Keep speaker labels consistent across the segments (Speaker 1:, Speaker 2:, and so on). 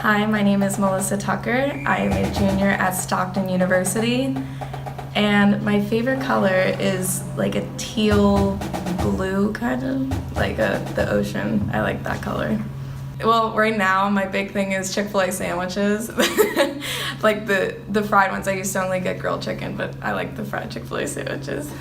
Speaker 1: Hi, my name is Melissa Tucker. I am a junior at Stockton University, and my favorite color is like a teal blue, kind of like the ocean. I like that color. Well, right now my big thing is Chick-fil-A sandwiches. Like the fried ones. I used to only get grilled chicken, but I like the fried Chick-fil-A sandwiches.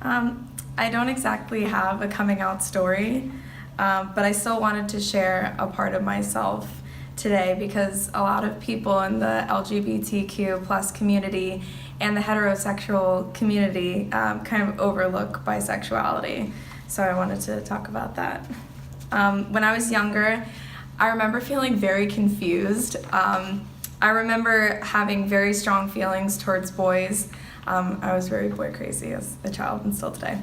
Speaker 1: I don't exactly have a coming out story, but I still wanted to share a part of myself today because a lot of people in the LGBTQ plus community and the heterosexual community kind of overlook bisexuality. So I wanted to talk about that. When I was younger, I remember feeling very confused. I remember having very strong feelings towards boys. I was very boy crazy as a child and still today.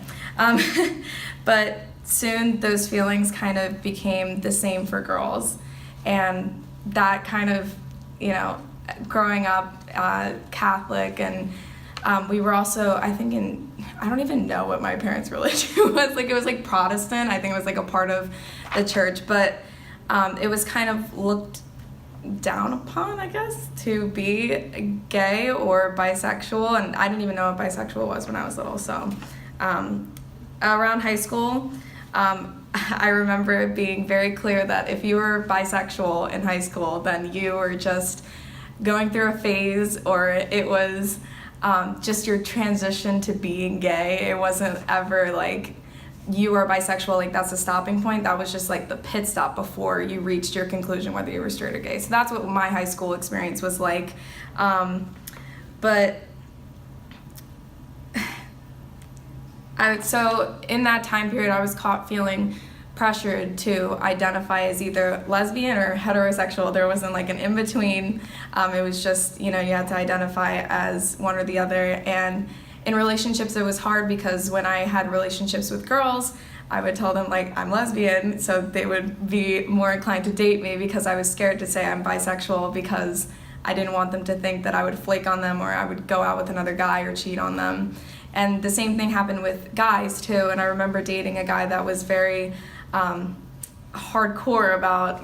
Speaker 1: But soon those feelings kind of became the same for girls. And that kind of, growing up Catholic, and we were also, I think I don't even know what my parents' religion was. Like, it was like Protestant. I think it was like a part of the church, but it was kind of looked down upon, I guess, to be gay or bisexual, and I didn't even know what bisexual was when I was little. So around high school, I remember it being very clear that if you were bisexual in high school, then you were just going through a phase, or it was just your transition to being gay. It wasn't ever like you are bisexual, like that's a stopping point. That was just like the pit stop before you reached your conclusion whether you were straight or gay. So that's what my high school experience was like. So in that time period, I was caught feeling pressured to identify as either lesbian or heterosexual. There wasn't like an in-between. It was just, you had to identify as one or the other. And in relationships, it was hard because when I had relationships with girls, I would tell them like I'm lesbian, so they would be more inclined to date me because I was scared to say I'm bisexual because I didn't want them to think that I would flake on them or I would go out with another guy or cheat on them. And the same thing happened with guys too. And I remember dating a guy that was very hardcore about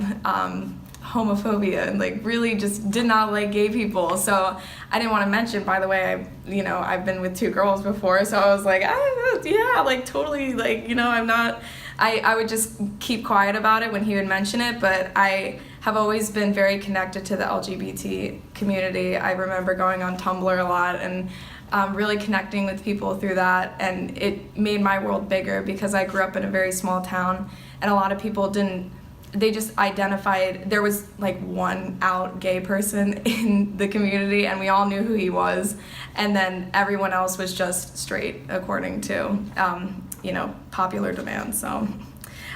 Speaker 1: homophobia and like really just did not like gay people. So I didn't want to mention, by the way, I've been with 2 girls before, so I was like, yeah, like totally, like, I'm not, I would just keep quiet about it when he would mention it, but I have always been very connected to the LGBT community. I remember going on Tumblr a lot and really connecting with people through that, and it made my world bigger because I grew up in a very small town and a lot of people they just identified, there was like one out gay person in the community and we all knew who he was, and then everyone else was just straight according to popular demand. So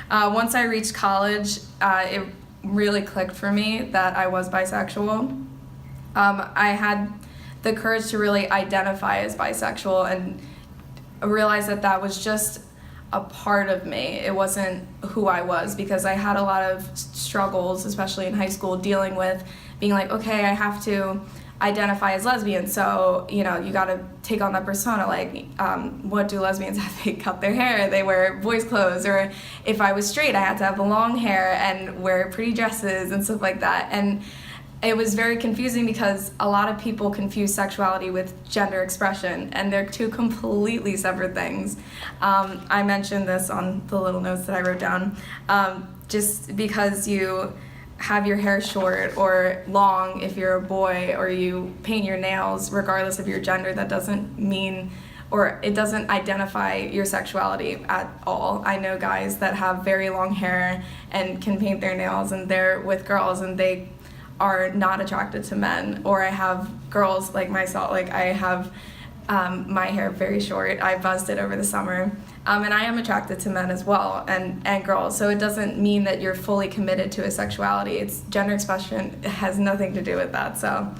Speaker 1: once I reached college, it really clicked for me that I was bisexual. I had the courage to really identify as bisexual and realize that that was just a part of me. It wasn't who I was, because I had a lot of struggles, especially in high school, dealing with being like, okay, I have to identify as lesbian, so you gotta take on that persona, like what do lesbians have? They cut their hair, they wear boys' clothes, or if I was straight I had to have the long hair and wear pretty dresses and stuff like that. And it was very confusing because a lot of people confuse sexuality with gender expression, and they're 2 completely separate things. I mentioned this on the little notes that I wrote down. Just because you have your hair short or long if you're a boy, or you paint your nails regardless of your gender, that doesn't mean, or it doesn't identify your sexuality at all. I know guys that have very long hair and can paint their nails and they're with girls and they are not attracted to men. Or I have girls like myself, like I have my hair very short, I buzzed it over the summer, and I am attracted to men as well, and girls. So it doesn't mean that you're fully committed to a sexuality. It's gender expression, it has nothing to do with that. So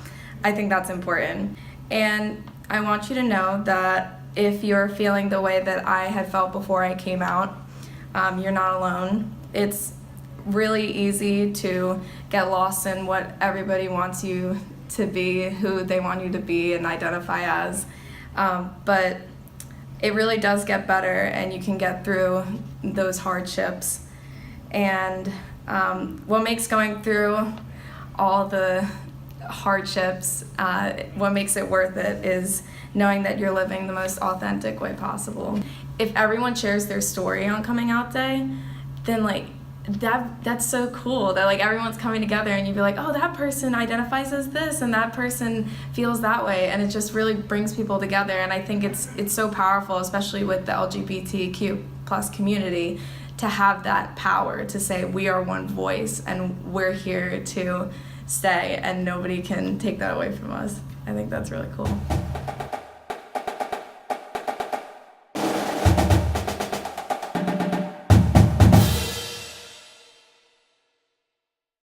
Speaker 1: I think that's important. And I want you to know that if you're feeling the way that I had felt before I came out, you're not alone. It's really easy to get lost in what everybody wants you to be, who they want you to be and identify as, but it really does get better and you can get through those hardships. And what makes going through all the hardships, what makes it worth it is knowing that you're living the most authentic way possible. If everyone shares their story on coming out day, then like that's so cool that like everyone's coming together and you'd be like, oh, that person identifies as this and that person feels that way, and it just really brings people together. And I think it's so powerful, especially with the LGBTQ plus community, to have that power to say we are one voice and we're here to stay and nobody can take that away from us. I think that's really cool.